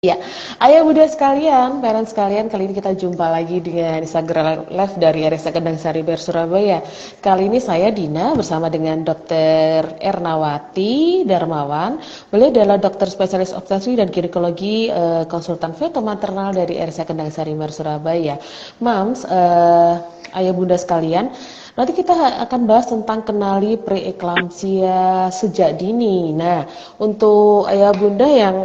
Ya, ayah bunda sekalian, parents sekalian, kali ini kita jumpa lagi dengan Instagram Live dari RSA Kendang Sari Ber Surabaya. Kali ini saya Dina bersama dengan Dr. Ernawati Darmawan. Beliau adalah dokter spesialis obstetri dan ginekologi, konsultan feto maternal dari RSA Kendang Sari Ber Surabaya. Mams, ayah bunda sekalian, nanti kita akan bahas tentang kenali preeklamsia sejak dini. Nah, untuk ayah bunda yang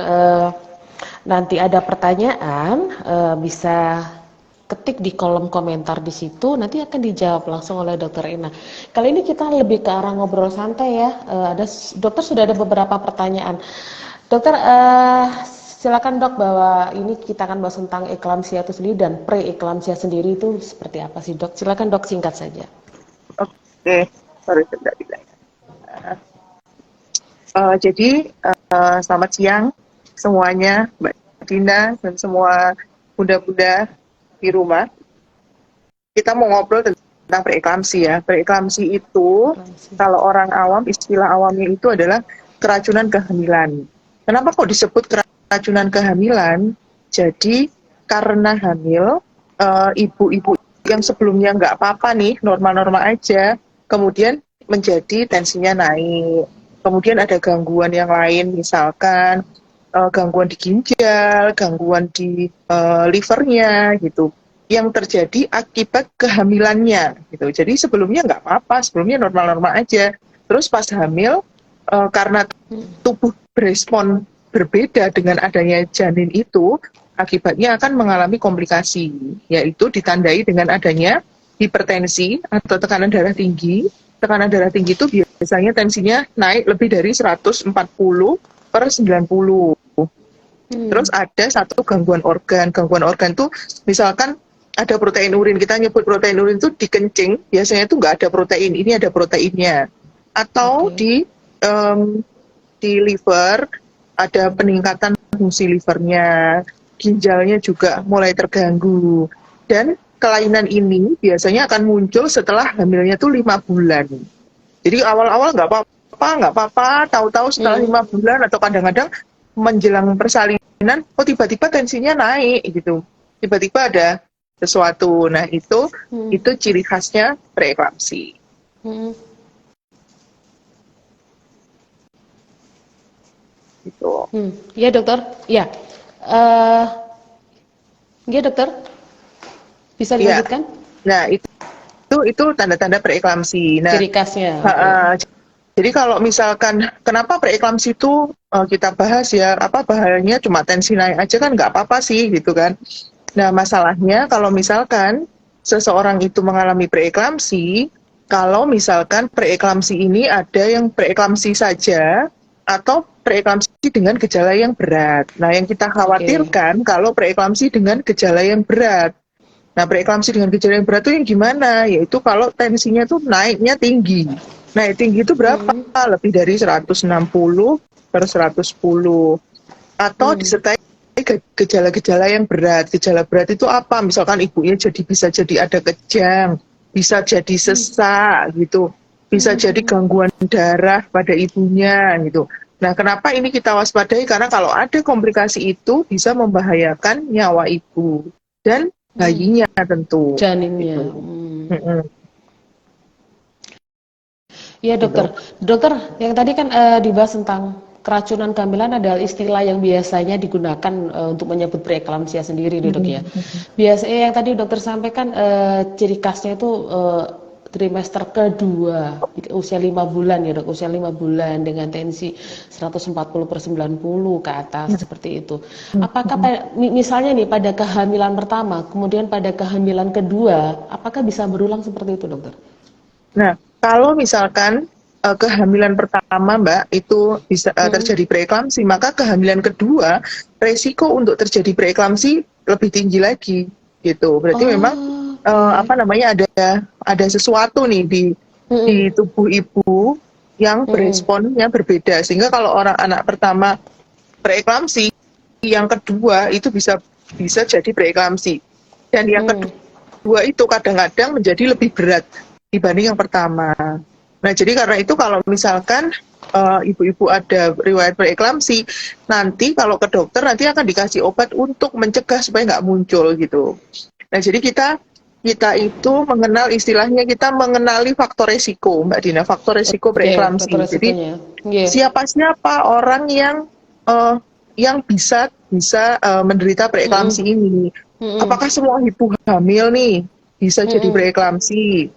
nanti ada pertanyaan, bisa ketik di kolom komentar di situ, nanti akan dijawab langsung oleh Dokter Ina. Kali ini kita lebih ke arah ngobrol santai ya. Dokter sudah ada beberapa pertanyaan. Dokter, silakan dok, bahwa ini kita akan bahas tentang eklamsia itu sendiri dan pre-eklamsia sendiri itu seperti apa sih dok? Silakan dok, singkat saja. Oke, sorry tidak tidak. Selamat siang semuanya, Mbak Dina dan semua bunda-bunda di rumah. Kita mau ngobrol tentang preeklamsi ya. Preeklamsi itu kalau orang awam, istilah awamnya itu adalah keracunan kehamilan. Kenapa kok disebut keracunan kehamilan? Jadi karena hamil, ibu-ibu yang sebelumnya nggak apa-apa nih, normal-normal aja, kemudian menjadi tensinya naik. Kemudian ada gangguan yang lain, misalkan gangguan di ginjal, gangguan di livernya gitu, yang terjadi akibat kehamilannya gitu. Jadi sebelumnya nggak apa-apa, sebelumnya normal-normal aja. Terus pas hamil, karena tubuh berespon berbeda dengan adanya janin itu, akibatnya akan mengalami komplikasi, yaitu ditandai dengan adanya hipertensi atau tekanan darah tinggi. Tekanan darah tinggi itu biasanya tensinya naik lebih dari 140/90. Terus ada satu gangguan organ. Gangguan organ itu misalkan ada protein urin, kita nyebut protein urin itu di kencing, biasanya itu nggak ada protein, ini ada proteinnya. Atau di liver, ada peningkatan fungsi livernya, ginjalnya juga mulai terganggu. Dan kelainan ini biasanya akan muncul setelah hamilnya tuh 5 bulan. Jadi awal-awal nggak apa-apa, tahu-tahu setelah 5 bulan atau kadang-kadang menjelang persalinan, oh tiba-tiba tensinya naik gitu. Tiba-tiba ada sesuatu. Nah, itu ciri khasnya preeklamsi. Gitu. Iya dokter, ya. Iya dokter, bisa dilanjutkan? Nah, itu tanda-tanda preeklamsi. Nah, Ciri khasnya. jadi kalau misalkan kenapa preeklamsi itu kita bahas ya, apa bahayanya cuma tensi naik aja kan nggak apa-apa sih gitu kan. Nah, masalahnya kalau misalkan seseorang itu mengalami preeklamsi, kalau misalkan preeklamsi ini ada yang preeklamsi saja atau preeklamsi dengan gejala yang berat. Nah, yang kita khawatirkan kalau preeklamsi dengan gejala yang berat. Nah, preeklamsi dengan gejala yang berat itu yang gimana? Yaitu kalau tensinya tuh naiknya tinggi. Nah, tinggi itu berapa? Lebih dari 160/110. Atau disertai gejala-gejala yang berat. Gejala berat itu apa? Misalkan ibunya bisa jadi ada kejang, bisa jadi sesak gitu, bisa jadi gangguan darah pada ibunya gitu. Nah, kenapa ini kita waspadai? Karena kalau ada komplikasi itu bisa membahayakan nyawa ibu dan bayinya tentu. Janinnya. Gitu. Iya dokter. Dokter, yang tadi kan dibahas tentang keracunan kehamilan adalah istilah yang biasanya digunakan untuk menyebut preeklamsia sendiri, dok ya. Biasanya yang tadi dokter sampaikan ciri khasnya itu trimester kedua, usia 5 bulan ya dok, usia 5 bulan dengan tensi 140/90 ke atas seperti itu. Apakah misalnya nih pada kehamilan pertama, kemudian pada kehamilan kedua, apakah bisa berulang seperti itu dokter? Nah, kalau misalkan kehamilan pertama Mbak itu bisa terjadi preeklamsi, maka kehamilan kedua resiko untuk terjadi preeklamsi lebih tinggi lagi gitu. Berarti memang ada sesuatu nih di tubuh ibu yang beresponnya berbeda, sehingga kalau anak pertama preeklamsi, yang kedua itu bisa jadi preeklamsi, dan yang kedua itu kadang-kadang menjadi lebih berat dibanding yang pertama. Nah, jadi karena itu kalau misalkan ibu-ibu ada riwayat preeklamsi, nanti kalau ke dokter nanti akan dikasih obat untuk mencegah supaya nggak muncul gitu. Nah, jadi kita itu mengenal, istilahnya kita mengenali faktor resiko, Mbak Dina, faktor resiko Oke, faktor preeklamsi. Jadi resikonya. Iya. siapa orang yang bisa menderita Mm-mm. preeklamsi ini? Mm-mm. Apakah semua ibu hamil nih bisa jadi Mm-mm. preeklamsi?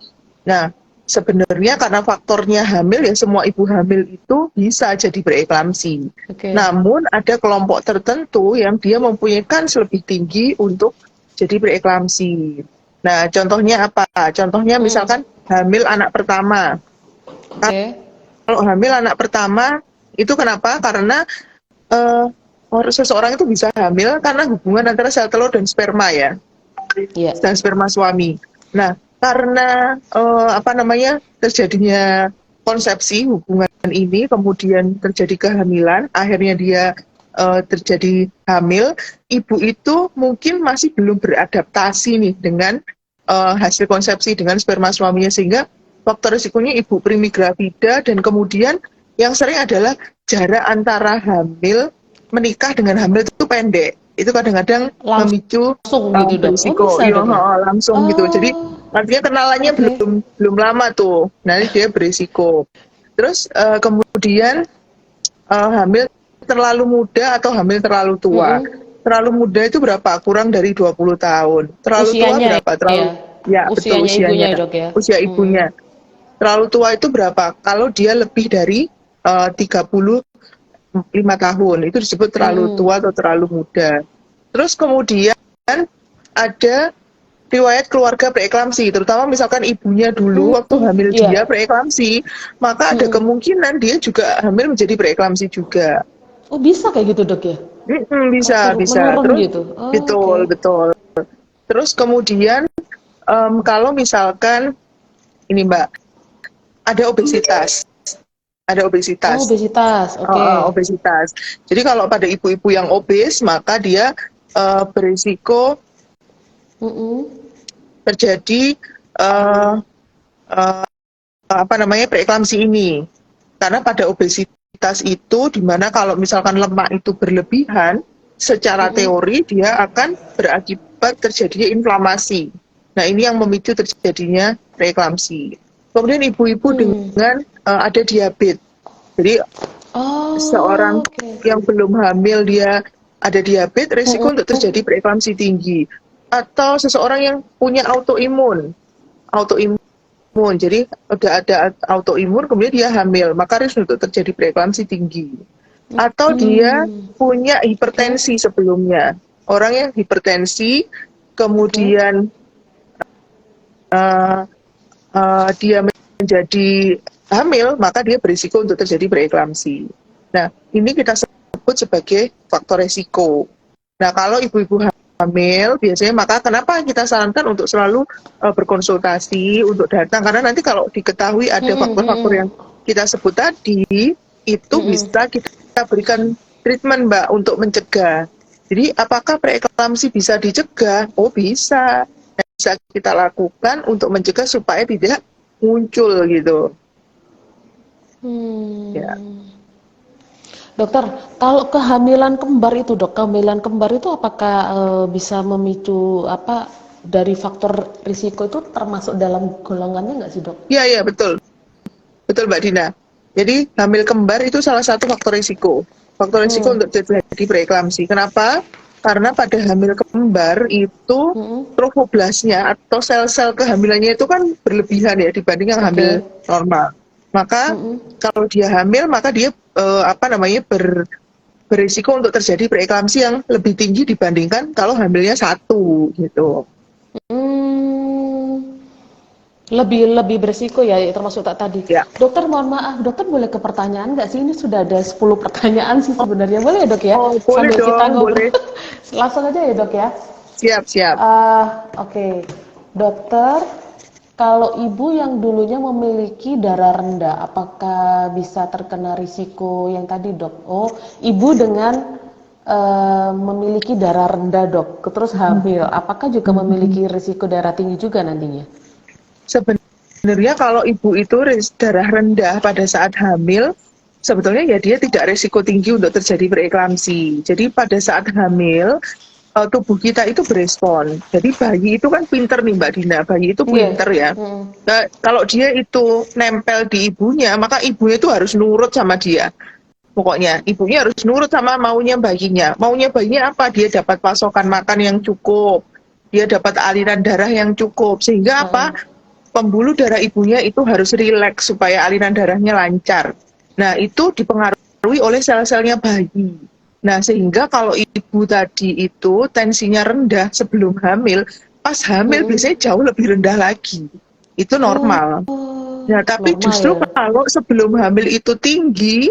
Nah, sebenarnya karena faktornya hamil ya semua ibu hamil itu bisa jadi preeklamsi. Oke. Namun ada kelompok tertentu yang dia mempunyai kans lebih tinggi untuk jadi preeklamsi. Nah, contohnya apa? Contohnya Mm-mm. misalkan hamil anak pertama. Oke. Kalau hamil anak pertama itu kenapa? Karena eh, seseorang itu bisa hamil karena hubungan antara sel telur dan sperma ya, Iya. dan sperma suami. Nah, karena terjadinya konsepsi hubungan ini, kemudian terjadi kehamilan, akhirnya dia terjadi hamil, ibu itu mungkin masih belum beradaptasi nih dengan hasil konsepsi dengan sperma suaminya, sehingga faktor risikonya ibu primigravida, dan kemudian yang sering adalah jarak antara hamil menikah dengan hamil itu pendek. Itu kadang-kadang memicu Langsung gitu, Dok. Oh, berisiko, bisa, iya, Dok ya? langsung gitu. Jadi Oh, artinya kenalannya oke. belum lama tuh, nanti dia berisiko. Terus kemudian hamil terlalu muda atau hamil terlalu tua. Mm-mm. Terlalu muda itu berapa? Kurang dari 20 tahun. Terlalu tua Usianya berapa? ya. Ya betul, Usianya ibunya usianya. ya, Dok ya. Usia Mm. ibunya. Terlalu tua itu berapa? Kalau dia lebih dari 35 tahun, itu disebut terlalu Mm-mm. tua atau terlalu muda. Terus kemudian ada riwayat keluarga preeklamsi, terutama misalkan ibunya dulu waktu Mm. hamil dia Iya. preeklamsi, maka ada Mm-mm. kemungkinan dia juga hamil menjadi preeklamsi juga. Oh, bisa kayak gitu, Dok ya? Bisa, bisa. Menurun Terus gitu. Oh, betul, oke. betul. Terus kemudian kalau misalkan ini Mbak, ada obesitas, ada Oh, obesitas, obesitas. Oke. obesitas. Jadi kalau pada ibu-ibu yang obes, maka dia berisiko Mm-mm. terjadi eh, preeklamsi ini. Karena pada obesitas itu, dimana kalau misalkan lemak itu berlebihan, secara Mm-mm. teori dia akan berakibat terjadinya inflamasi. Nah, ini yang memicu terjadinya preeklamsi. Kemudian ibu-ibu Hmm. dengan ada diabetes. Jadi Oh, seorang oke. yang belum hamil dia ada diabetes, risiko untuk Mm-mm. terjadi preeklamsi tinggi. Atau seseorang yang punya autoimun, jadi udah ada autoimun, kemudian dia hamil, maka risiko untuk terjadi preeklamsi tinggi. Atau dia Hmm. punya Oke. hipertensi sebelumnya, orang yang hipertensi, Oke. kemudian uh, dia menjadi hamil, maka dia berisiko untuk terjadi preeklamsi. Nah, ini kita sebut sebagai faktor resiko. Nah, kalau ibu-ibu hamil, biasanya maka kenapa kita sarankan untuk selalu berkonsultasi, untuk datang, karena nanti kalau diketahui ada Mm-mm. faktor-faktor Mm-mm. yang kita sebut tadi, itu Mm-mm. bisa kita berikan treatment, Mbak, untuk mencegah. Jadi, apakah preeklamsi bisa dicegah? Oh, bisa. Bisa kita lakukan untuk mencegah supaya tidak muncul gitu. Ya. Hmm. Dokter, kalau kehamilan kembar itu, Dok, kehamilan kembar itu apakah bisa memicu apa dari faktor risiko itu termasuk dalam golongannya nggak sih, Dok? Iya, iya, betul. Betul, Mbak Dina. Jadi hamil kembar itu salah satu faktor risiko. Faktor risiko Hmm. untuk terjadi preeklamsi. Kenapa? Karena pada hamil kembar itu Mm-mm. trofoblasnya atau sel-sel kehamilannya itu kan berlebihan ya dibanding yang hamil Oke. normal. Maka Mm-mm. kalau dia hamil, maka dia berisiko untuk terjadi preeklamsi yang lebih tinggi dibandingkan kalau hamilnya satu gitu. Hmm. Lebih lebih beresiko ya, termasuk tak tadi. Ya. Dokter, mohon maaf, dokter boleh ke pertanyaan nggak sih? Ini sudah ada 10 pertanyaan sih sebenarnya. Boleh ya, Dok ya? Oh, boleh Sambil kita dong, ngobrol. boleh. Langsung aja ya, Dok ya. Siap, siap. Oke. Dokter, kalau ibu yang dulunya memiliki darah rendah, apakah bisa terkena risiko yang tadi, Dok? Oh, ibu dengan memiliki darah rendah, Dok, terus hamil, apakah juga memiliki risiko darah tinggi juga nantinya? Sebenarnya kalau ibu itu darah rendah pada saat hamil, sebetulnya ya dia tidak resiko tinggi untuk terjadi preeklamsi. Jadi pada saat hamil, tubuh kita itu berespon. Jadi bayi itu kan pinter nih Mbak Dina, bayi itu Iya. pinter ya. Nah, kalau dia itu nempel di ibunya, maka ibunya itu harus nurut sama dia. Pokoknya ibunya harus nurut sama maunya bayinya. Maunya bayinya apa? Dia dapat pasokan makan yang cukup, dia dapat aliran darah yang cukup, sehingga apa? Pembuluh darah ibunya itu harus rileks supaya aliran darahnya lancar. Nah, itu dipengaruhi oleh sel-selnya bayi. Nah, sehingga kalau ibu tadi itu tensinya rendah sebelum hamil, pas hamil biasanya jauh lebih rendah lagi. Itu normal. Nah, tapi Normal justru ya. kalau sebelum hamil itu tinggi,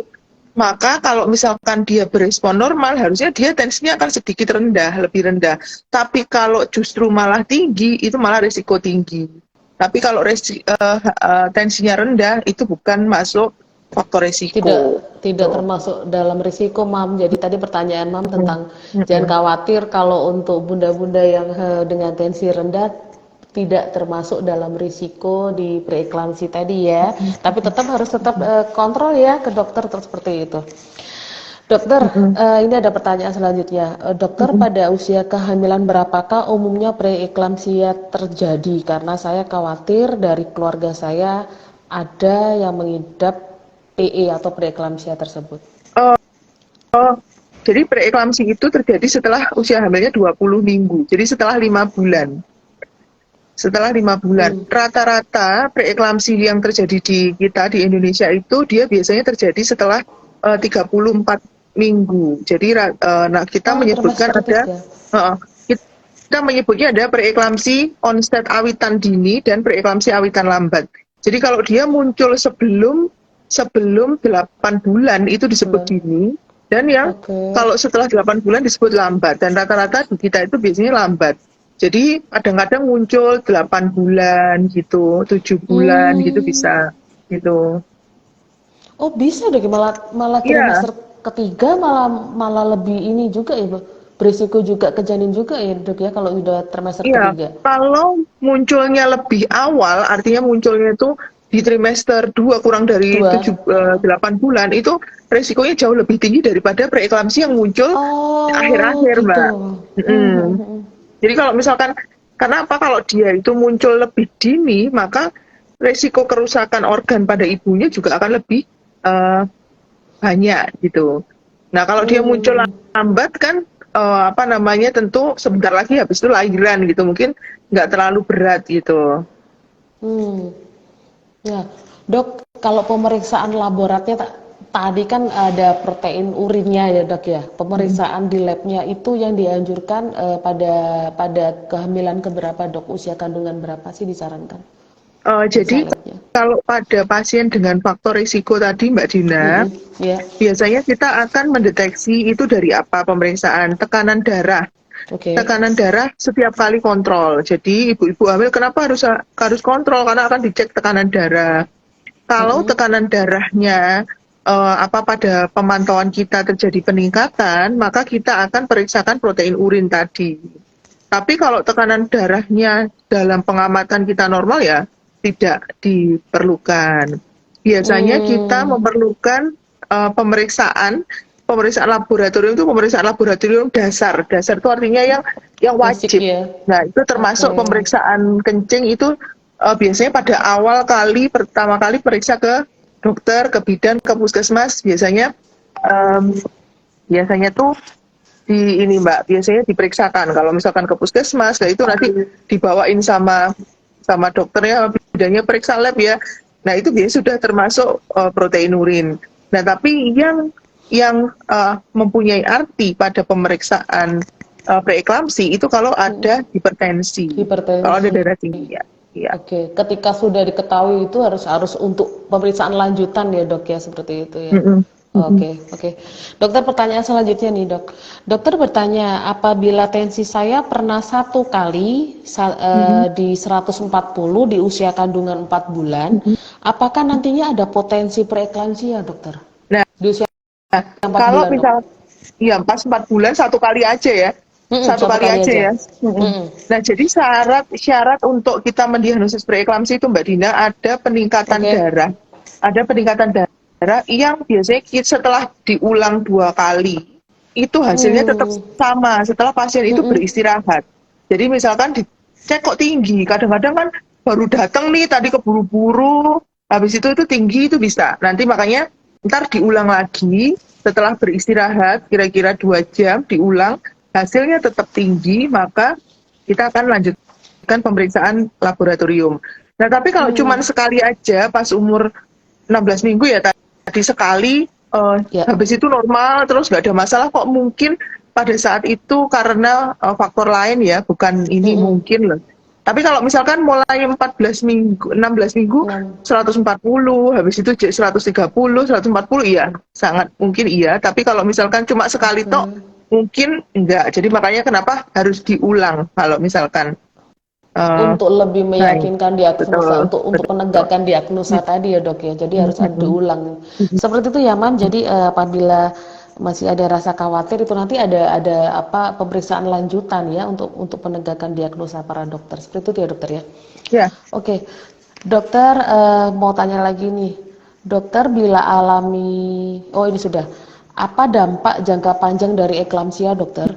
maka kalau misalkan dia berespon normal, harusnya dia tensinya akan sedikit rendah, lebih rendah. Tapi kalau justru malah tinggi, itu malah risiko tinggi. Tapi kalau tensinya rendah, itu bukan masuk faktor risiko. Tidak termasuk dalam risiko, Mam. Jadi tadi pertanyaan Mam tentang jangan khawatir kalau untuk bunda-bunda yang dengan tensi rendah tidak termasuk dalam risiko di preeklamsi tadi ya. Tapi harus kontrol ya ke dokter seperti itu. Dokter, ini ada pertanyaan selanjutnya. Dokter, pada usia kehamilan berapakah umumnya preeklamsia terjadi? Karena saya khawatir dari keluarga saya ada yang mengidap PE atau preeklamsia tersebut. Jadi preeklamsi itu terjadi setelah usia hamilnya 20 minggu. Jadi setelah 5 bulan. Setelah 5 bulan. Rata-rata preeklamsi yang terjadi di kita di Indonesia itu dia biasanya terjadi setelah 34 minggu. Jadi kita menyebutkan kita menyebutnya ada preeklamsi onset awitan dini dan preeklamsi awitan lambat. Jadi kalau dia muncul sebelum 8 bulan itu disebut dini, dan yang kalau setelah 8 bulan disebut lambat, dan rata-rata di kita itu biasanya lambat. Jadi kadang-kadang muncul 8 bulan gitu, 7 bulan gitu bisa gitu. Oh, bisa deh, malah trimester ketiga malah lebih ini juga ya, berisiko juga ke janin juga ya, Dok ya, kalau udah trimester ketiga. Kalau munculnya lebih awal, artinya munculnya itu di trimester 2 kurang dari 8 bulan, itu resikonya jauh lebih tinggi daripada preeklamsi yang muncul akhir-akhir, gitu. Mbak. Jadi kalau misalkan, kenapa kalau dia itu muncul lebih dini, maka resiko kerusakan organ pada ibunya juga akan lebih banyak gitu. Nah, kalau dia muncul lambat kan, tentu sebentar lagi habis itu lahiran gitu, mungkin nggak terlalu berat gitu. Ya, Dok, kalau pemeriksaan laboratnya tadi kan ada protein urinnya ya, Dok ya. Pemeriksaan di labnya itu yang dianjurkan pada kehamilan keberapa, Dok? Usia kandungan berapa sih disarankan? Jadi kalau pada pasien dengan faktor risiko tadi, Mbak Dina, biasanya kita akan mendeteksi itu dari apa pemeriksaan tekanan darah. Tekanan darah setiap kali kontrol. Jadi ibu-ibu hamil kenapa harus kontrol? Karena akan dicek tekanan darah. Kalau tekanan darahnya pada pemantauan kita terjadi peningkatan, maka kita akan periksakan protein urin tadi. Tapi kalau tekanan darahnya dalam pengamatan kita normal ya tidak diperlukan. Biasanya kita memerlukan pemeriksaan laboratorium itu pemeriksaan laboratorium dasar. Dasar itu artinya yang wajib. Nah, itu termasuk pemeriksaan kencing itu biasanya pada pertama kali periksa ke dokter, ke bidan, ke puskesmas, biasanya tuh biasanya diperiksakan. Kalau misalkan ke puskesmas, nah itu nanti dibawain sama dokternya, bidannya periksa lab ya. Nah, itu biasanya sudah termasuk protein urin. Nah, tapi yang mempunyai arti pada pemeriksaan preeklamsi itu kalau ada hipertensi. Kalau ada darah tinggi ya. Oke, ketika sudah diketahui itu harus untuk pemeriksaan lanjutan ya, Dok ya, seperti itu ya. Oke. Dokter, pertanyaan selanjutnya nih, Dok. Dokter bertanya, apabila tensi saya pernah 1 kali di 140 di usia kandungan 4 bulan, apakah nantinya ada potensi preeklamsia, Dokter? Nah, di usia kalau misal pas 4 bulan 1 kali aja ya. Satu kali aja ya. Nah, jadi syarat untuk kita mendiagnosis preeklamsi itu, Mbak Dina, ada peningkatan darah. Ada peningkatan darah darah yang biasanya setelah diulang 2 kali, itu hasilnya tetap sama setelah pasien itu beristirahat. Jadi misalkan dicek kok tinggi, kadang-kadang kan baru datang nih tadi keburu-buru, habis itu tinggi itu bisa. Nanti makanya ntar diulang lagi setelah beristirahat kira-kira 2 jam diulang, hasilnya tetap tinggi, maka kita akan lanjutkan pemeriksaan laboratorium. Nah tapi kalau cuman sekali aja pas umur 16 minggu ya tadi sekali, habis itu normal terus nggak ada masalah, kok mungkin pada saat itu karena faktor lain ya, bukan ini mungkin loh. Tapi kalau misalkan mulai 14 minggu, 16 minggu, 140, habis itu 130, 140, iya, sangat mungkin iya. Tapi kalau misalkan cuma sekali tok, mungkin enggak. Jadi makanya kenapa harus diulang kalau misalkan untuk lebih meyakinkan diagnosa, betul, untuk penegakan diagnosa tadi ya dok ya, jadi harus ada diulang seperti itu ya mam. Jadi apabila masih ada rasa khawatir itu nanti ada apa pemeriksaan lanjutan ya untuk penegakan diagnosa para dokter, seperti itu ya dokter ya. Ya. Oke dokter, mau tanya lagi nih dokter, bila alami, oh ini sudah, apa dampak jangka panjang dari eklamsia dokter?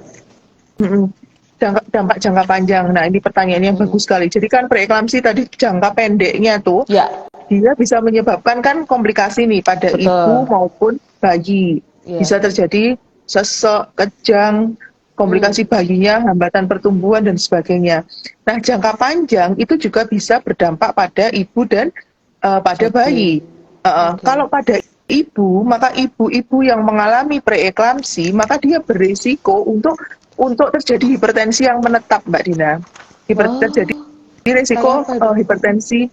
Dampak jangka panjang. Nah, ini pertanyaan yang bagus sekali. Jadi kan preeklamsi tadi jangka pendeknya tuh, Ya. dia bisa menyebabkan kan komplikasi nih pada Betul. ibu maupun bayi. Ya. Bisa terjadi sesek, kejang, komplikasi bayinya, hambatan pertumbuhan dan sebagainya. Nah, jangka panjang itu juga bisa berdampak pada ibu dan pada bayi. Kalau pada ibu, maka ibu-ibu yang mengalami preeklamsi, maka dia berisiko untuk terjadi hipertensi yang menetap, Mbak Dina. Terjadi risiko hipertensi.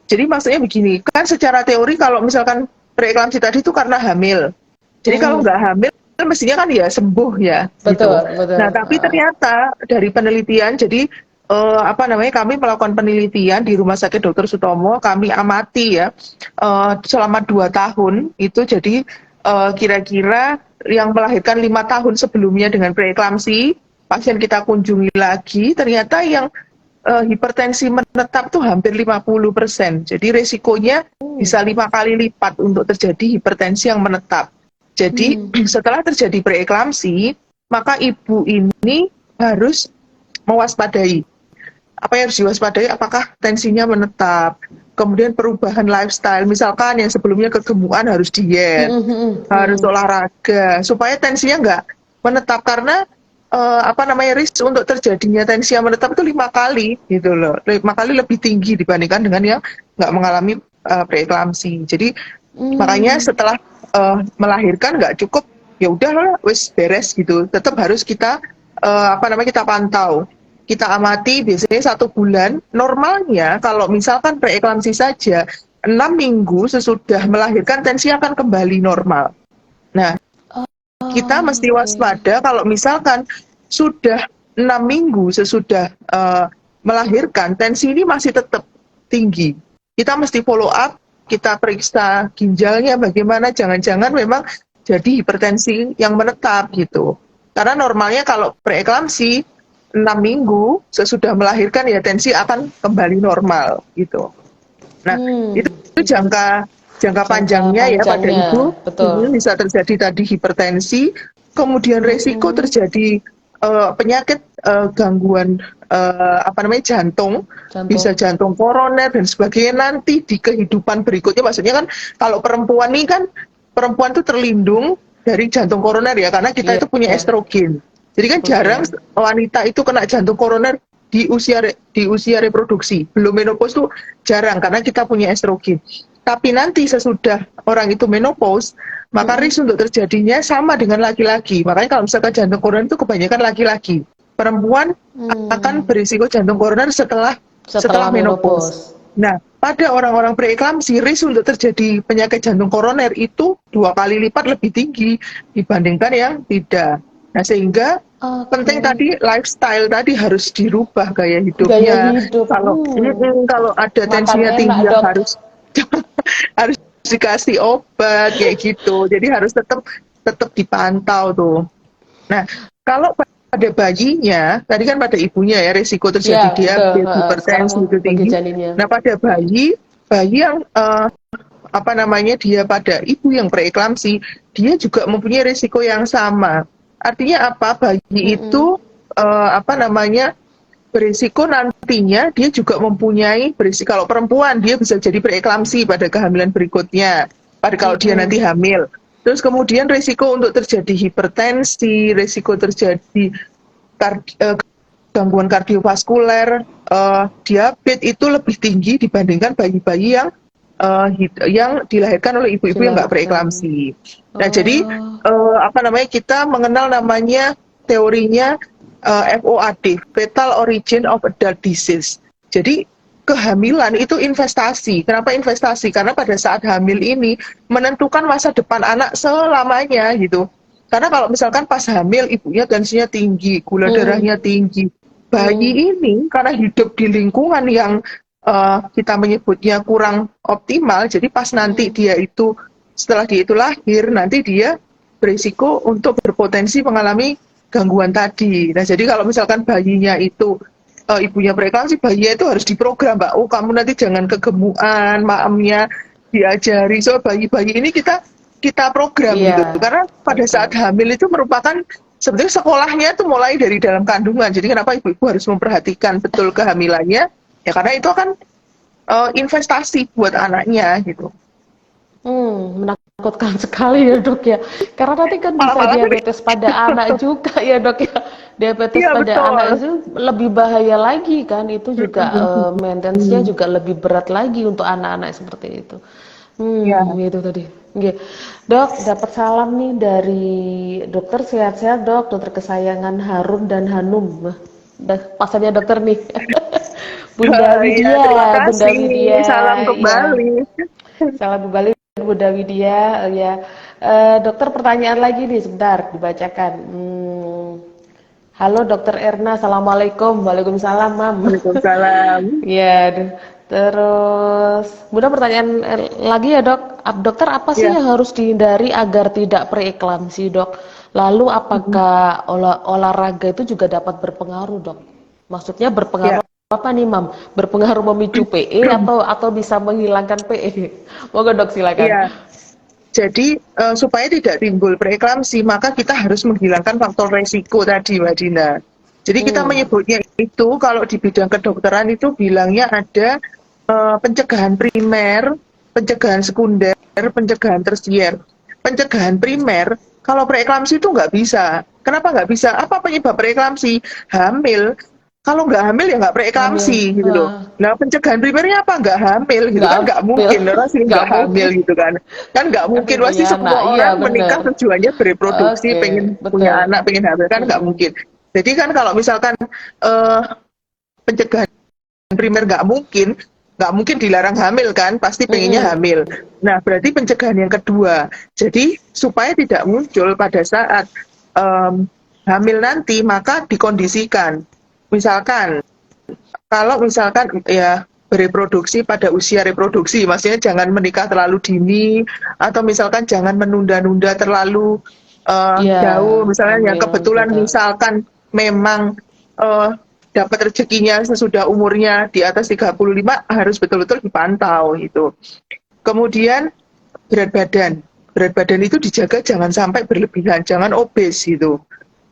Jadi maksudnya begini, kan secara teori kalau misalkan preeklamsi tadi itu karena hamil. Jadi kalau nggak hamil, mestinya kan ya sembuh ya. Betul, gitu. betul. Nah, tapi ternyata dari penelitian, jadi kami melakukan penelitian di Rumah Sakit Dr. Sutomo, kami amati ya selama 2 tahun itu, jadi kira-kira yang melahirkan 5 tahun sebelumnya dengan preeklamsi, pasien kita kunjungi lagi, ternyata yang hipertensi menetap tuh hampir 50%. Jadi resikonya bisa 5 kali lipat untuk terjadi hipertensi yang menetap. Jadi setelah terjadi preeklamsi, maka ibu ini harus mewaspadai. Apa yang harus diwaspadai? Apakah tensinya menetap? Kemudian perubahan lifestyle, misalkan yang sebelumnya kegemukan harus diet, harus olahraga, supaya tensinya nggak menetap, karena risk untuk terjadinya tensi yang menetap itu 5 kali gitu loh, 5 kali lebih tinggi dibandingkan dengan yang nggak mengalami preeklamsi. Jadi makanya setelah melahirkan nggak cukup ya udah wis beres gitu, tetap harus kita kita pantau. Kita amati biasanya 1 bulan. Normalnya kalau misalkan preeklamsi saja 6 minggu sesudah melahirkan tensi akan kembali normal. Nah, kita mesti waspada kalau misalkan sudah 6 minggu sesudah melahirkan tensi ini masih tetap tinggi. Kita mesti follow up, kita periksa ginjalnya bagaimana, jangan-jangan memang jadi hipertensi yang menetap gitu. Karena normalnya kalau preeklamsi 6 minggu sesudah melahirkan ya tensi akan kembali normal gitu. Nah, itu jangka panjangnya ya pada ibu. Bisa terjadi tadi hipertensi, kemudian resiko terjadi penyakit gangguan jantung, bisa jantung koroner dan sebagainya nanti di kehidupan berikutnya. Maksudnya kan kalau perempuan nih kan, perempuan itu terlindung dari jantung koroner ya, karena kita itu punya estrogen. Jadi kan jarang wanita itu kena jantung koroner di usia reproduksi. Belum menopause tuh jarang karena kita punya estrogen. Tapi nanti sesudah orang itu menopause, maka risk untuk terjadinya sama dengan laki-laki. Makanya kalau misalkan jantung koroner itu kebanyakan laki-laki. Perempuan akan berisiko jantung koroner setelah menopause. Nah, pada orang-orang preeklamsi, risk untuk terjadi penyakit jantung koroner itu 2 kali lipat lebih tinggi dibandingkan yang tidak. Nah, sehingga penting tadi lifestyle tadi harus dirubah gaya hidupnya. Kalau ada tensinya tinggi harus dikasih obat kayak gitu. Jadi harus tetap dipantau tuh. Nah, kalau pada bayinya, tadi kan pada ibunya ya resiko terjadi diabetes, hipertensi itu tinggi. Nah, pada bayi yang apa namanya dia pada ibu yang preeklamsi, dia juga mempunyai risiko yang sama. Artinya apa? Bayi itu apa namanya berisiko nantinya dia juga mempunyai berisiko. Kalau perempuan dia bisa jadi preeklamsi pada kehamilan berikutnya, pada kalau dia nanti hamil. Terus kemudian risiko untuk terjadi hipertensi, risiko terjadi gangguan kardiovaskuler, diabetes itu lebih tinggi dibandingkan bayi-bayi yang dilahirkan oleh ibu-ibu yang nggak preeklamsi. Nah, jadi apa namanya kita mengenal namanya teorinya FOAD, Fetal Origin of Adult Disease. Jadi kehamilan itu investasi. Kenapa investasi? Karena pada saat hamil ini menentukan masa depan anak selamanya gitu. Karena kalau misalkan pas hamil ibunya tensinya tinggi, gula darahnya tinggi, bayi ini karena hidup di lingkungan yang kita menyebutnya kurang optimal, jadi pas nanti dia itu setelah dia itu lahir, nanti dia berisiko untuk berpotensi mengalami gangguan tadi. Nah, jadi kalau misalkan bayinya itu ibunya preeklamsi, bayinya itu harus diprogram, Mbak. Oh, kamu nanti jangan kegemukan, maamnya diajari. So, bayi-bayi ini kita program gitu. Karena pada saat hamil itu merupakan sebetulnya sekolahnya itu mulai dari dalam kandungan. Jadi kenapa ibu-ibu harus memperhatikan betul kehamilannya? Ya karena itu akan investasi buat anaknya gitu. Menakutkan sekali ya dok ya. Karena nanti kan bisa diabetes pada anak juga ya dok ya. Diabetes pada anak itu lebih bahaya lagi kan. Itu juga maintenance-nya juga lebih berat lagi untuk anak-anak seperti itu. Gitu tadi. Dok, dapat salam nih dari dokter, sehat-sehat dok, dokter kesayangan Harun dan Hanum. Pasalnya dokter nih. Bunda Widya, Bunda Widya. Salam kembali. Salam kembali Bunda Widya. Ya, dokter pertanyaan lagi nih, sebentar dibacakan. Halo Dokter Erna, assalamualaikum. Waalaikumsalam, Mam. Waalaikumsalam. Ya, terus Bunda pertanyaan lagi ya dok. Dokter apa sih yang harus dihindari agar tidak preeklamsi dok? Lalu apakah olahraga itu juga dapat berpengaruh dok? Maksudnya berpengaruh apa nih Mam? Berpengaruh memicu PE atau bisa menghilangkan PE? Moga dok silakan. Ya. Jadi supaya tidak timbul preeklamsi, maka kita harus menghilangkan faktor resiko tadi, Mbak Dina. Jadi kita menyebutnya itu kalau di bidang kedokteran itu bilangnya ada pencegahan primer, pencegahan sekunder, pencegahan tersier. Pencegahan primer, kalau preeklamsi itu nggak bisa. Kenapa nggak bisa? Apa penyebab preeklamsi? Hamil. Kalau nggak hamil ya nggak preeklamsi gitu loh. Nah pencegahan primernya apa? Nggak hamil gitu kan nggak mungkin orang sih nggak hamil gitu kan nggak mungkin pasti semua orang menikah tujuannya bereproduksi, pengen punya anak, pengen hamil kan nggak mungkin. Jadi kan kalau misalkan pencegahan primer nggak mungkin dilarang hamil kan, pasti pengennya hamil. Nah berarti pencegahan yang kedua. Jadi supaya tidak muncul pada saat hamil nanti maka dikondisikan. Misalkan, kalau misalkan ya bereproduksi pada usia reproduksi, maksudnya jangan menikah terlalu dini, atau misalkan jangan menunda-nunda terlalu jauh, misalnya yang kebetulan misalkan memang dapat rezekinya sesudah umurnya di atas 35, harus betul-betul dipantau gitu. Kemudian berat badan itu dijaga jangan sampai berlebihan, jangan obes gitu.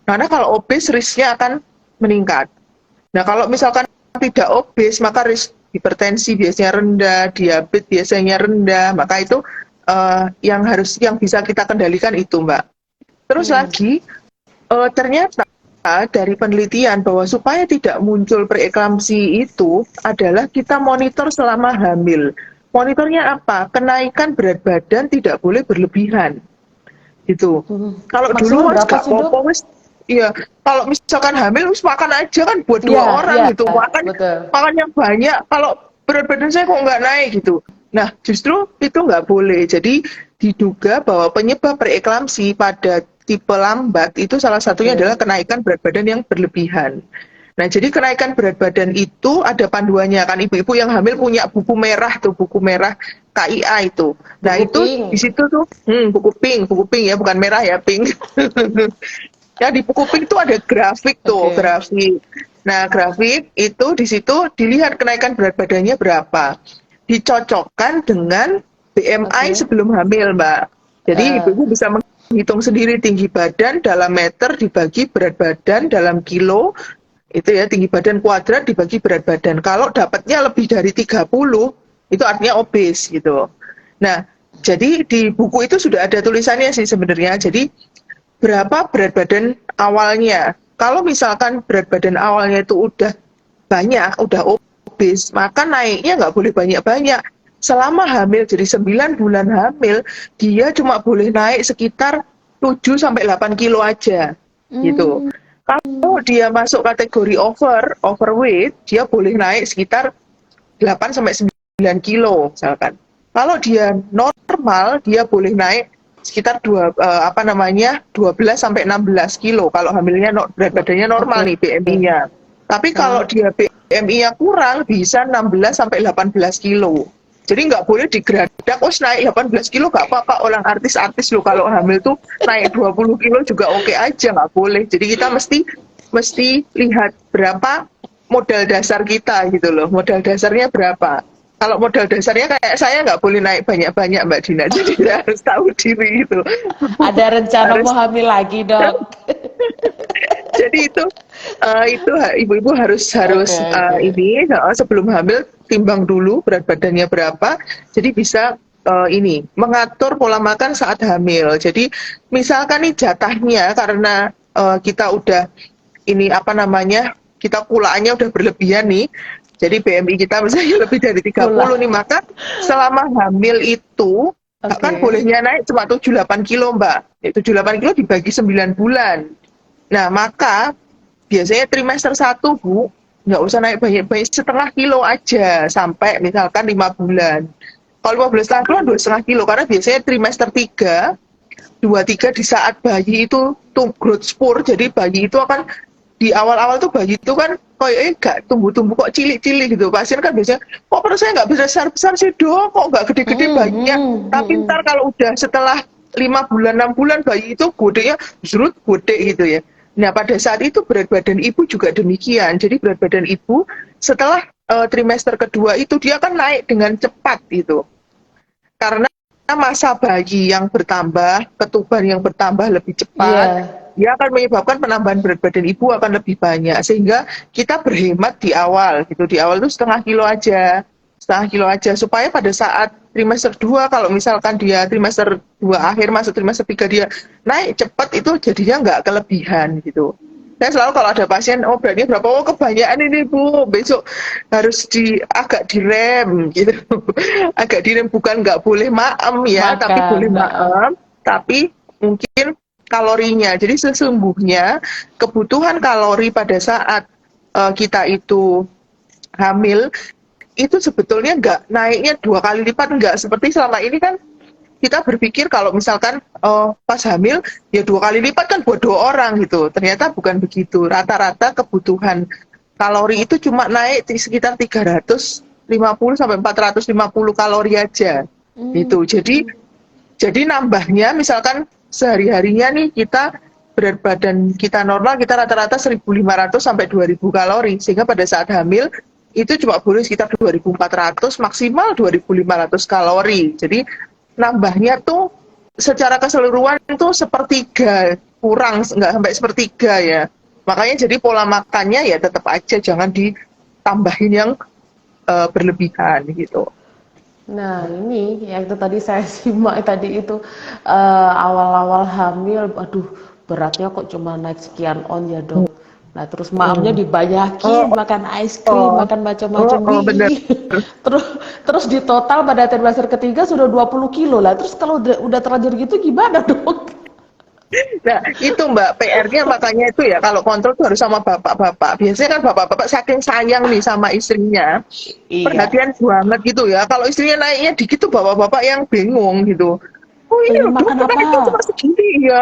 Karena kalau obes risknya akan meningkat. Nah kalau misalkan tidak obes maka risk hipertensi biasanya rendah, diabetes biasanya rendah, maka itu yang bisa kita kendalikan itu Mbak. Terus lagi ternyata dari penelitian bahwa supaya tidak muncul preeklamsi itu adalah kita monitor selama hamil. Monitornya apa? Kenaikan berat badan tidak boleh berlebihan. Gitu. Kalau dulu mas gak apa-apa iya, kalau misalkan hamil, makan aja kan buat 2 orang gitu, makan yang banyak. Kalau berat badan saya kok nggak naik gitu. Nah, justru itu nggak boleh. Jadi diduga bahwa penyebab preeklamsi pada tipe lambat itu salah satunya adalah kenaikan berat badan yang berlebihan. Nah, jadi kenaikan berat badan itu ada panduannya kan, ibu-ibu yang hamil punya buku merah tuh, buku merah KIA itu. Nah, buku itu pink. Di situ tuh buku pink ya, bukan merah ya, pink. Ya di buku pink itu ada grafik tuh, grafik. Nah grafik itu di situ dilihat kenaikan berat badannya berapa, dicocokkan dengan BMI Oke. sebelum hamil, Mbak. Jadi Eh, ibu-ibu bisa menghitung sendiri tinggi badan dalam meter dibagi berat badan dalam kilo, itu ya tinggi badan kuadrat dibagi berat badan. Kalau dapatnya lebih dari 30, itu artinya obes gitu. Nah, jadi di buku itu sudah ada tulisannya sih sebenarnya. Jadi berapa berat badan awalnya. Kalau misalkan berat badan awalnya itu udah banyak, udah obes, maka naiknya nggak boleh banyak-banyak. Selama hamil, jadi 9 bulan hamil, dia cuma boleh naik sekitar 7 sampai 8 kilo aja, gitu. hmm, Kalau dia masuk kategori overweight, dia boleh naik sekitar 8 sampai 9 kilo misalkan. Kalau dia normal, dia boleh naik sekitar 12 sampai 16 kilo kalau hamilnya berat badannya normal oke. nih BMI-nya. Tapi kalau Oh, dia BMI-nya kurang bisa 16 sampai 18 kilo. Jadi nggak boleh digradak, oh naik 18 kilo nggak apa-apa, orang artis-artis loh kalau hamil tuh naik 20 kilo juga oke aja, nggak boleh. Jadi kita mesti mesti lihat berapa modal dasar kita gitu loh, modal dasarnya berapa. Kalau modal dasarnya kayak saya nggak boleh naik banyak-banyak Mbak Dina, jadi saya harus tahu diri itu. ada rencana Harus mau hamil lagi, Dok? jadi itu ibu-ibu harus Oke, harus oke. ini sebelum hamil timbang dulu berat badannya berapa, jadi bisa ini mengatur pola makan saat hamil. Jadi misalkan nih jatahnya karena kita udah ini apa namanya kita kulaannya udah berlebihan nih, jadi BMI kita misalnya lebih dari 30 Pula. nih, maka selama hamil itu kan Oke. bolehnya naik cuma 7-8 kilo Mbak. 7-8 kilo dibagi 9 bulan. Nah, maka biasanya trimester 1, Bu, nggak usah naik banyak-banyak, setengah kilo aja sampai misalkan 5 bulan. Kalau 15 kilo, 2,5 kilo, karena biasanya trimester 3, 2-3 di saat bayi itu tuh growth spurt, jadi bayi itu akan di awal-awal tuh bayi itu kan kayak gak tumbuh-tumbuh kok cilik-cilik gitu. Pasien kan biasanya, kok perut saya nggak besar-besar sih dok, kok nggak gede-gede Hmm, bayinya. hmm, Tapi hmm. ntar kalau udah setelah 5 bulan, 6 bulan bayi itu godenya zrut gede gitu ya. Nah pada saat itu berat badan ibu juga demikian. Jadi berat badan ibu setelah trimester kedua itu dia akan naik dengan cepat gitu. Karena masa bayi yang bertambah, ketuban yang bertambah lebih cepat, Iya. dia akan menyebabkan penambahan berat badan ibu akan lebih banyak. Sehingga kita berhemat di awal, gitu. Di awal itu setengah kilo aja, supaya pada saat trimester 2, kalau misalkan dia trimester 2 akhir, masuk trimester 3, dia naik cepat, itu jadinya nggak kelebihan, gitu. Saya selalu kalau ada pasien, oh beratnya berapa, oh kebanyakan ini Bu, besok harus agak direm gitu. Agak direm, bukan nggak boleh maem ya, tapi Makan. boleh Heeh. maem, tapi mungkin kalorinya. Jadi sesungguhnya kebutuhan kalori pada saat kita itu hamil itu sebetulnya nggak naiknya 2 kali lipat, nggak seperti selama ini kan kita berpikir kalau misalkan pas hamil ya 2 kali lipat kan buat 2 orang gitu. Ternyata bukan begitu. Rata-rata kebutuhan kalori itu cuma naik di sekitar 350 sampai 450 kalori aja. Hmm, Gitu. Jadi nambahnya misalkan sehari-harinya nih kita berat badan kita normal, kita rata-rata 1.500 sampai 2.000 kalori, sehingga pada saat hamil itu cuma boleh sekitar 2.400 maksimal 2.500 kalori. Jadi nambahnya tuh secara keseluruhan itu sepertiga, kurang nggak sampai sepertiga ya. Makanya jadi pola makannya ya tetap aja jangan ditambahin yang berlebihan gitu. Nah, ini yang itu tadi saya simak tadi itu awal-awal hamil, aduh beratnya kok cuma naik sekian on ya dok. Nah terus maamnya Hmm. dibanyakin, Oh, makan ice cream, oh, makan macam-macam bener. nih. Terus terus di total pada trimester ketiga sudah 20 kilo lah. Terus kalau udah terlanjur gitu gimana dok? Nah, itu Mbak, PR-nya makanya itu ya, kalau kontrol tuh harus sama bapak-bapak. Biasanya kan bapak-bapak saking sayang nih sama istrinya, Iya, perhatian banget gitu ya. Kalau istrinya naiknya dikit tuh bapak-bapak yang bingung gitu. Oh ini pengen loh dok, makan kok apa? naiknya cuma segini ya.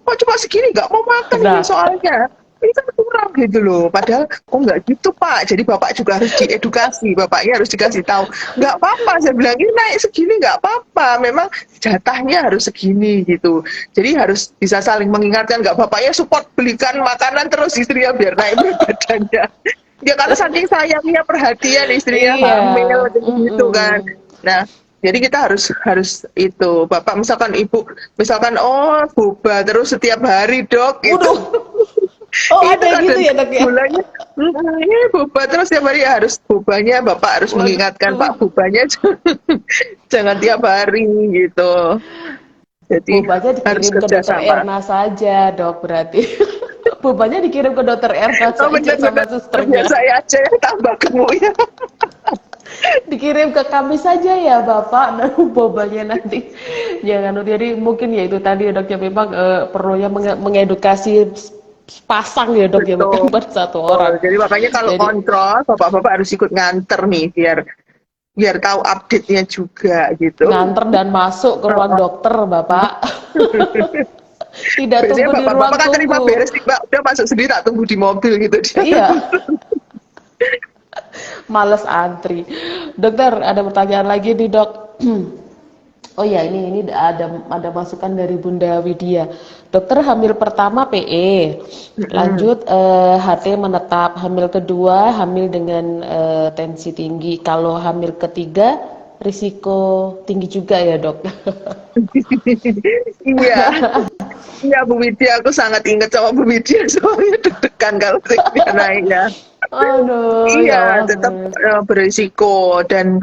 Kok cuma segini, nggak mau makan ini Nah, soalnya. Ini kan kurang gitu loh. Padahal, oh nggak gitu Pak. Jadi bapak juga harus diedukasi. Bapaknya harus dikasih tahu. Nggak apa-apa, saya bilang ini naik segini nggak apa-apa. Memang jatahnya harus segini gitu. Jadi harus bisa saling mengingatkan. Nggak bapaknya support belikan makanan terus istrinya biar naik berat badannya. Ya karena saking sayangnya perhatian istrinya iya, hamil gitu kan. mm-mm. Nah, Jadi kita harus itu, Bapak misalkan Ibu, misalkan boba terus setiap hari Dok gitu. Waduh. Oh, Itu ada gitu kadang ya, Dok ya? gulanya, ini boba terus setiap hari ya harus bobanya, Bapak harus mengingatkan Pak Waduh. bobanya jangan tiap hari gitu. Jadi Bobanya harus dikirim ke dokter kerjasama. Erna saja, Dok, berarti. Bobanya dikirim ke dokter Erna Oh saja sama benar-benar, biar susternya. saya aja yang tambah gemuk ya. Dikirim ke kami saja ya, Bapak, dan bobanya nanti. Jangan, jadi mungkin ya itu tadi, Dok, ya memang perlunya mengedukasi pasang ya, Dok, ya bukan Betul. pada satu orang. Jadi makanya kalau Jadi kontrol, Bapak-bapak harus ikut nganter nih, biar tahu update-nya juga gitu. nganter dan masuk ke ruang dokter, Bapak. Tidak Biasanya tunggu di bapak-bapak ruang kan terima tunggu. beres nih Mbak, udah masuk sendiri tak tunggu di mobil gitu dia. Iya, males antri. Dokter, ada pertanyaan lagi nih, Dok. Oh ya, ini ada masukan dari Bunda Widya. Dokter, hamil pertama PE, lanjut HT menetap, hamil kedua hamil dengan tensi tinggi. Kalau hamil ketiga risiko tinggi juga ya, Dok. Iya, iya Bu Widya, aku sangat ingat sama Bu Widya soalnya deg-degan kalau dia naiknya. Aduh, ya Iya, Allah. tetap berisiko dan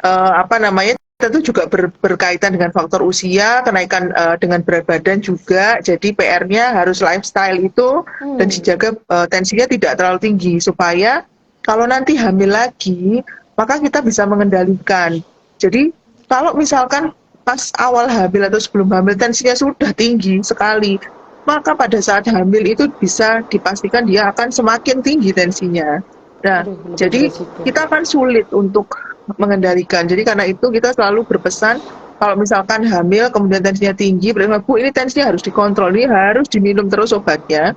apa namanya, tentu juga berkaitan dengan faktor usia, kenaikan dengan berat badan juga. Jadi PR-nya harus lifestyle itu dan dijaga tensinya tidak terlalu tinggi supaya kalau nanti hamil lagi, maka kita bisa mengendalikan. Jadi kalau misalkan pas awal hamil atau sebelum hamil tensinya sudah tinggi sekali, maka pada saat hamil itu bisa dipastikan dia akan semakin tinggi tensinya. Nah, Aduh, lebih jadi beresiko. kita akan sulit untuk mengendalikan. Jadi karena itu kita selalu berpesan kalau misalkan hamil kemudian tensinya tinggi, berarti Bu ini tensinya harus dikontrol, ini harus diminum terus obatnya.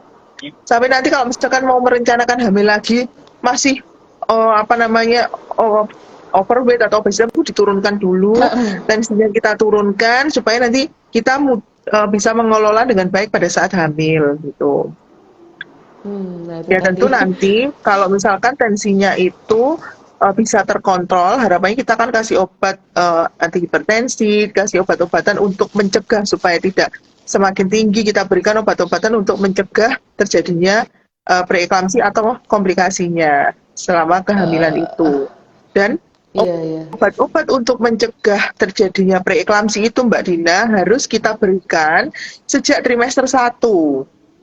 Sampai nanti kalau misalkan mau merencanakan hamil lagi masih apa namanya overweight atau obesitas itu diturunkan dulu, tensinya kita turunkan supaya nanti kita bisa mengelola dengan baik pada saat hamil gitu. Nah itu Ya tadi. tentu nanti kalau misalkan tensinya itu bisa terkontrol, harapannya kita kan kasih obat anti hipertensi, kasih obat-obatan untuk mencegah supaya tidak semakin tinggi, kita berikan obat-obatan untuk mencegah terjadinya preeklamsi atau komplikasinya selama kehamilan itu. Dan Iya, iya. obat-obat untuk mencegah terjadinya preeklamsi itu Mbak Dina harus kita berikan sejak trimester 1.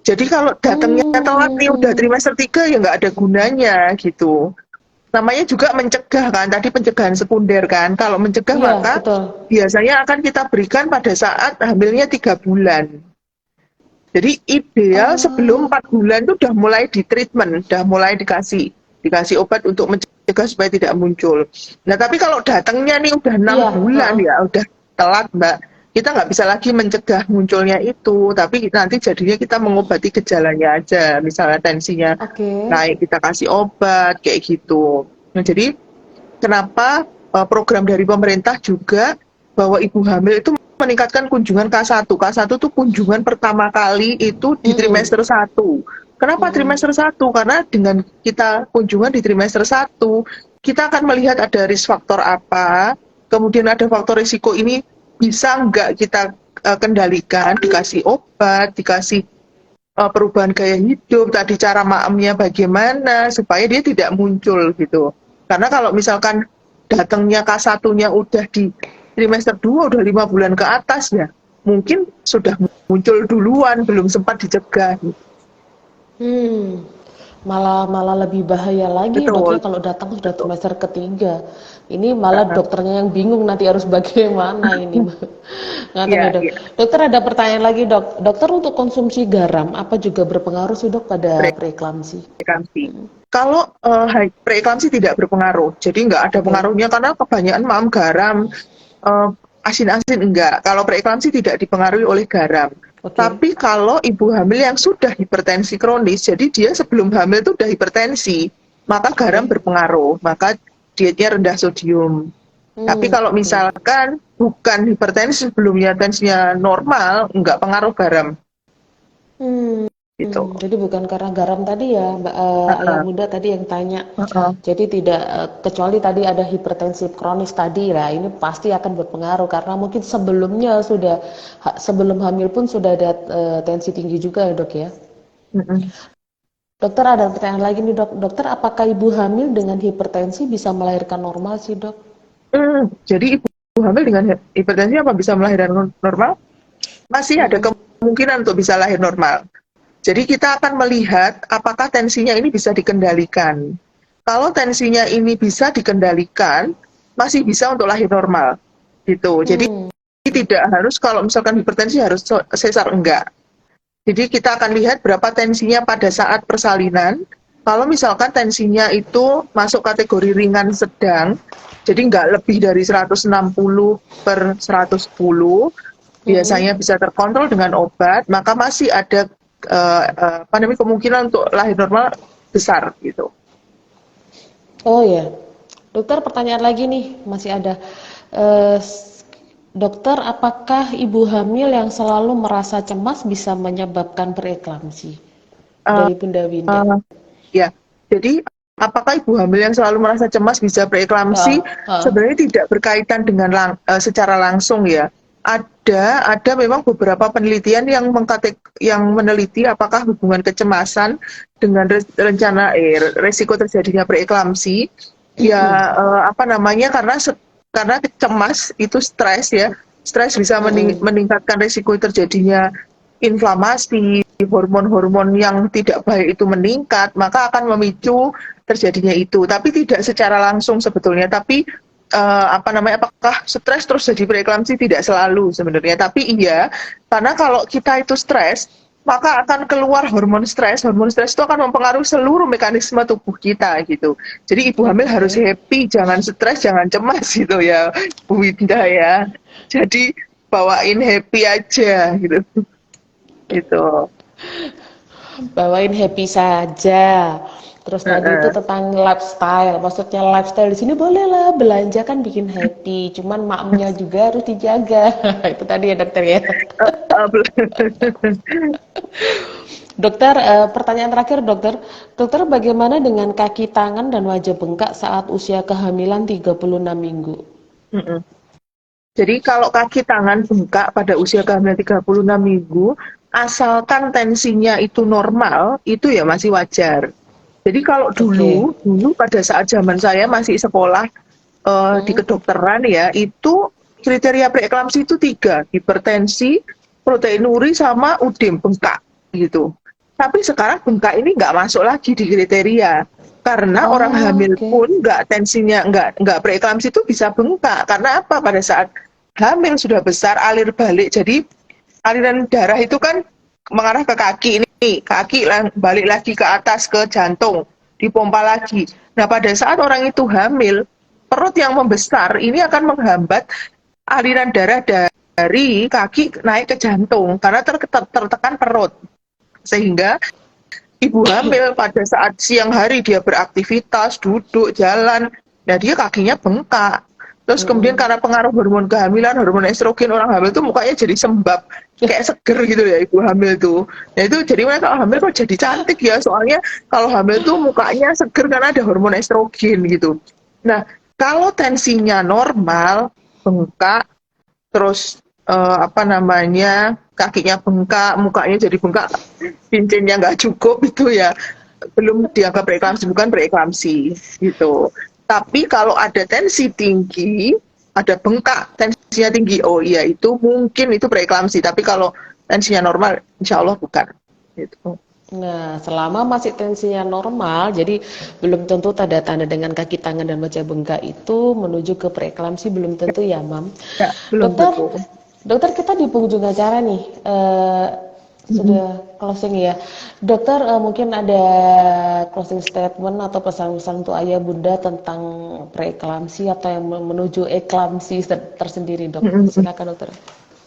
Jadi kalau datangnya telat nih udah Hmm, trimester 3 ya nggak ada gunanya gitu. Namanya juga mencegah kan, tadi pencegahan sekunder kan. Kalau mencegah iya maka betul. biasanya akan kita berikan pada saat hamilnya 3 bulan. Jadi ideal sebelum Oh, 4 bulan itu udah mulai di treatment, udah mulai dikasih obat untuk mencegah supaya tidak muncul. Nah tapi kalau datangnya nih udah 6 iya, bulan heeh. ya udah telat Mbak. Kita nggak bisa lagi mencegah munculnya itu, tapi nanti jadinya kita mengobati gejalanya aja. Misalnya tensinya Oke. naik kita kasih obat kayak gitu. Nah jadi kenapa program dari pemerintah juga bahwa ibu hamil itu meningkatkan kunjungan K1. K1 itu kunjungan pertama kali itu di Mm-mm. trimester 1. Kenapa Mm-mm. trimester 1? Karena dengan kita kunjungan di trimester 1, kita akan melihat ada risk faktor apa, kemudian ada faktor risiko ini bisa nggak kita kendalikan, dikasih obat, dikasih perubahan gaya hidup, tadi cara maemnya bagaimana supaya dia tidak muncul gitu. Karena kalau misalkan datangnya K1-nya udah di trimester 2 udah 5 bulan ke atas ya, mungkin sudah muncul duluan, belum sempat dicegah. Hmm, malah malah lebih bahaya lagi, Dok, ya Betul, kalau datang sudah betul. trimester ketiga. Ini malah dokternya yang bingung nanti harus bagaimana ini. Ngaten Iya, ya, Dok. iya. Dokter, ada pertanyaan lagi, Dok. Dokter, untuk konsumsi garam apa juga berpengaruh sih, Dok, pada preeklamsi? Preeklamsi. Kalau preeklamsi tidak berpengaruh, jadi nggak ada Oke. pengaruhnya karena kebanyakan maem garam, eh, asin-asin enggak. Kalau preeklamsi tidak dipengaruhi oleh garam. Oke. Tapi kalau ibu hamil yang sudah hipertensi kronis, jadi dia sebelum hamil itu sudah hipertensi, maka garam Oke. berpengaruh, maka dietnya rendah sodium. Tapi kalau Oke. misalkan bukan hipertensi sebelumnya tensinya normal, enggak pengaruh garam. Hmm. gitu. Jadi bukan karena garam tadi ya, Mbak, Ayah Heeh, Bunda tadi yang tanya. heeh. Jadi tidak kecuali tadi ada hipertensi kronis tadi lah, ini pasti akan berpengaruh karena mungkin sebelumnya sudah sebelum hamil pun sudah ada tensi tinggi juga ya dok ya. Mm-mm. Dokter ada pertanyaan lagi nih dok. Dokter apakah ibu hamil dengan hipertensi bisa melahirkan normal sih dok? Jadi ibu hamil dengan hipertensi apa bisa melahirkan normal? Masih ada Mm-mm. kemungkinan untuk bisa lahir normal. Jadi kita akan melihat apakah tensinya ini bisa dikendalikan. Kalau tensinya ini bisa dikendalikan, masih bisa untuk lahir normal. Gitu. Jadi Hmm. tidak harus kalau misalkan hipertensi harus sesar, enggak. Jadi kita akan lihat berapa tensinya pada saat persalinan. Kalau misalkan tensinya itu masuk kategori ringan sedang, jadi nggak lebih dari 160 per 110, Mm-mm. biasanya bisa terkontrol dengan obat, maka masih ada apa namanya, kemungkinan untuk lahir normal besar gitu. Oh ya, dokter pertanyaan lagi nih masih ada. Eh, Dokter, apakah ibu hamil yang selalu merasa cemas bisa menyebabkan preeklamsi? Uh, Dari Bunda Winda. uh, ya, jadi apakah ibu hamil yang selalu merasa cemas bisa preeklamsi? Ah, ah. Sebenarnya tidak berkaitan dengan secara langsung ya. Ada memang beberapa penelitian yang meneliti apakah hubungan kecemasan dengan resiko terjadinya preeklamsi. Ya, apa namanya, karena cemas itu stres ya. Stres bisa Mm-mm. meningkatkan resiko terjadinya inflamasi, hormon-hormon yang tidak baik itu meningkat, maka akan memicu terjadinya itu. Tapi tidak secara langsung sebetulnya. Tapi apa namanya, apakah stres terus jadi preeklamsi? Tidak selalu sebenarnya. Tapi iya, karena kalau kita itu stres, maka akan keluar hormon stres. Hormon stres itu akan mempengaruhi seluruh mekanisme tubuh kita gitu. Jadi ibu hamil harus Oke. happy, jangan stres, jangan cemas gitu ya, Bu Winda ya. Jadi bawain happy aja gitu. Gitu. Bawain happy saja. Terus tadi itu Heeh. tentang lifestyle. Maksudnya lifestyle di sini bolehlah belanja kan bikin happy. Cuman maknya juga harus dijaga. Itu tadi ya dokter ya. Dokter, pertanyaan terakhir dokter. Dokter bagaimana dengan kaki tangan dan wajah bengkak saat usia kehamilan 36 minggu? Mm-mm. Jadi kalau kaki tangan bengkak pada usia kehamilan 36 minggu, asalkan tensinya itu normal, itu ya masih wajar. Jadi kalau Oke. dulu pada saat zaman saya masih sekolah di Hmm. kedokteran ya, itu kriteria preeklamsi itu 3, hipertensi, proteinuri, sama udim bengkak gitu. Tapi sekarang bengkak ini nggak masuk lagi di kriteria, karena orang Oh, hamil oke. pun nggak tensinya nggak preeklamsi itu bisa bengkak. Karena apa? Pada saat hamil sudah besar, alir balik, jadi aliran darah itu kan mengarah ke kaki, ini kaki balik lagi ke atas ke jantung, dipompa lagi. Nah pada saat orang itu hamil, perut yang membesar ini akan menghambat aliran darah dari kaki naik ke jantung karena tertekan perut, sehingga ibu hamil pada saat siang hari dia beraktivitas, duduk, jalan, nah dia kakinya bengkak. Terus kemudian Mm-mm. karena pengaruh hormon kehamilan, hormon estrogen, orang hamil tuh mukanya jadi sembab, kayak seger gitu ya ibu hamil tuh. Nah itu jadi mereka kalau hamil kok jadi cantik ya, soalnya kalau hamil tuh mukanya seger karena ada hormon estrogen gitu. Nah kalau tensinya normal, bengkak, terus apa namanya, kakinya bengkak, mukanya jadi bengkak, cincinnya nggak cukup, itu ya belum dianggap preeklamsi, bukan preeklamsi gitu. Tapi kalau ada tensi tinggi, ada bengkak, tensinya tinggi, oh iya itu mungkin itu preeklamsi. Tapi kalau tensinya normal, insya Allah bukan. Gitu. Nah, selama masih tensinya normal, jadi belum tentu tanda-tanda dengan kaki tangan dan wajah bengkak itu menuju ke preeklamsi belum tentu ya, Mam. Ya, belum Dokter, tentu. dokter kita di penghujung acara nih, Mm-mm. sudah closing ya. Dokter mungkin ada closing statement atau pesan-pesan untuk ayah bunda tentang preeklamsi atau yang menuju eklamsi tersendiri, dok. Mm-mm. Silakan dokter.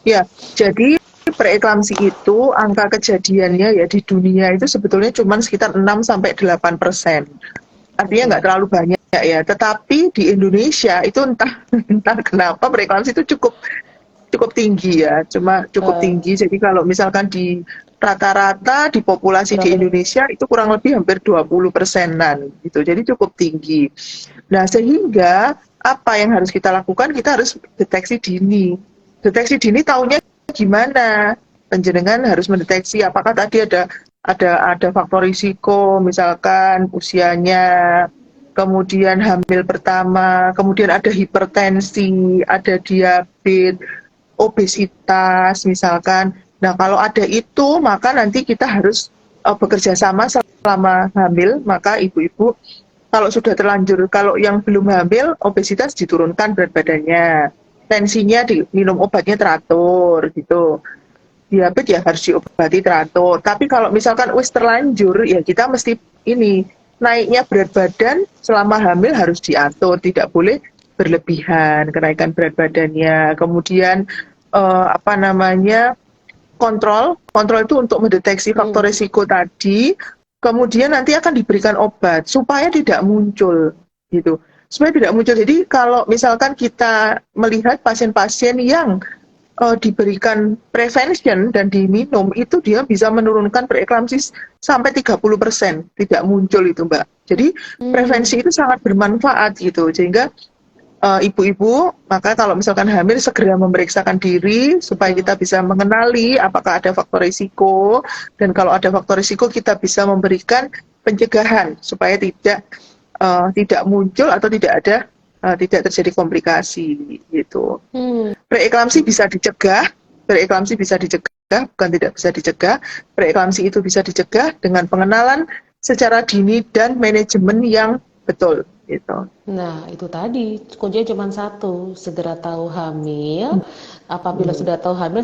Ya, jadi preeklamsi itu angka kejadiannya ya di dunia itu sebetulnya cuma sekitar 6-8%. Artinya nggak Oke. terlalu banyak ya. Tetapi di Indonesia itu entah kenapa preeklamsi itu cukup cukup tinggi ya. Cuma cukup Eh, tinggi. Jadi kalau misalkan di rata-rata di populasi di Indonesia itu kurang lebih hampir 20%-an gitu. Jadi cukup tinggi. Nah, sehingga apa yang harus kita lakukan? Kita harus deteksi dini. Deteksi dini taunya gimana? Penjenengan harus mendeteksi apakah tadi ada faktor risiko, misalkan usianya, kemudian hamil pertama, kemudian ada hipertensi, ada diabetes, obesitas misalkan. Nah, kalau ada itu, maka nanti kita harus bekerja sama selama hamil, maka ibu-ibu kalau sudah terlanjur, kalau yang belum hamil, obesitas diturunkan berat badannya, tensinya minum obatnya teratur gitu. Diabetes ya harus diobati teratur. Tapi kalau misalkan wis terlanjur, ya kita mesti ini naiknya berat badan selama hamil harus diatur, tidak boleh berlebihan kenaikan berat badannya. Kemudian apa namanya kontrol itu untuk mendeteksi faktor risiko tadi. Kemudian nanti akan diberikan obat supaya tidak muncul gitu. Supaya tidak muncul. Jadi kalau misalkan kita melihat pasien-pasien yang diberikan prevention dan diminum, itu dia bisa menurunkan preeklamsi sampai 30%, tidak muncul itu Mbak. Jadi prevensi itu sangat bermanfaat gitu, sehingga ibu-ibu maka kalau misalkan hamil segera memeriksakan diri supaya kita bisa mengenali apakah ada faktor risiko, dan kalau ada faktor risiko kita bisa memberikan pencegahan supaya tidak muncul atau tidak terjadi komplikasi gitu. Preeklamsi bisa dicegah, bukan tidak bisa dicegah. Preeklamsi itu bisa dicegah dengan pengenalan secara dini dan manajemen yang betul gitu. Nah, itu tadi kuncinya cuma satu, segera tahu hamil. Apabila sudah tahu hamil,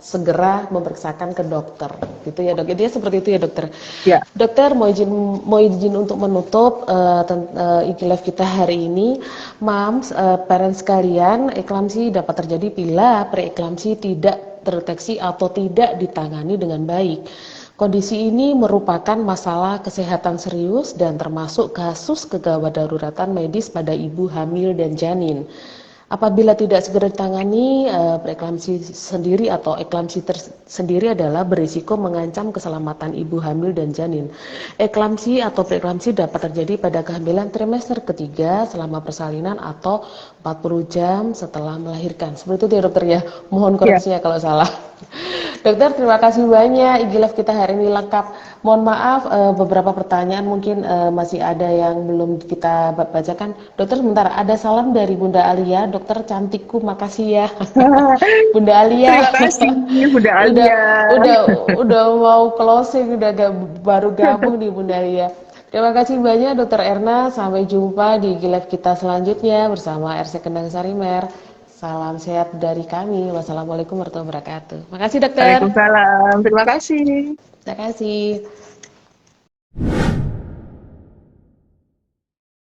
segera memeriksakan ke dokter, gitu ya dok. Intinya seperti itu ya dokter. Ya. Dokter mau izin untuk menutup IG live kita hari ini, Mams, parents sekalian, eklamsi dapat terjadi bila preeklamsi tidak terdeteksi atau tidak ditangani dengan baik. Kondisi ini merupakan masalah kesehatan serius dan termasuk kasus kegawat daruratan medis pada ibu hamil dan janin. Apabila tidak segera ditangani, preeklamsi sendiri atau eklamsi tersendiri adalah berisiko mengancam keselamatan ibu hamil dan janin. Eklamsi atau preeklamsi dapat terjadi pada kehamilan trimester ketiga selama persalinan atau 40 jam setelah melahirkan. Seperti itu ya dokter ya, mohon koreksinya kalau salah. Dokter, terima kasih banyak. IG live kita hari ini lengkap. Mohon maaf, beberapa pertanyaan mungkin masih ada yang belum kita bacakan. Dokter, sebentar, ada salam dari Bunda Alia. Dokter cantikku, makasih ya. Bunda Alia. Terima kasih Bunda Alia. Udah mau closing, baru gabung nih Bunda Alia. Terima kasih banyak Dokter Erna. Sampai jumpa di IG live kita selanjutnya bersama RC Kendang Sarimer. Salam sehat dari kami. Wassalamualaikum warahmatullahi wabarakatuh. Makasih dokter. Waalaikumsalam. Terima kasih. Terima kasih.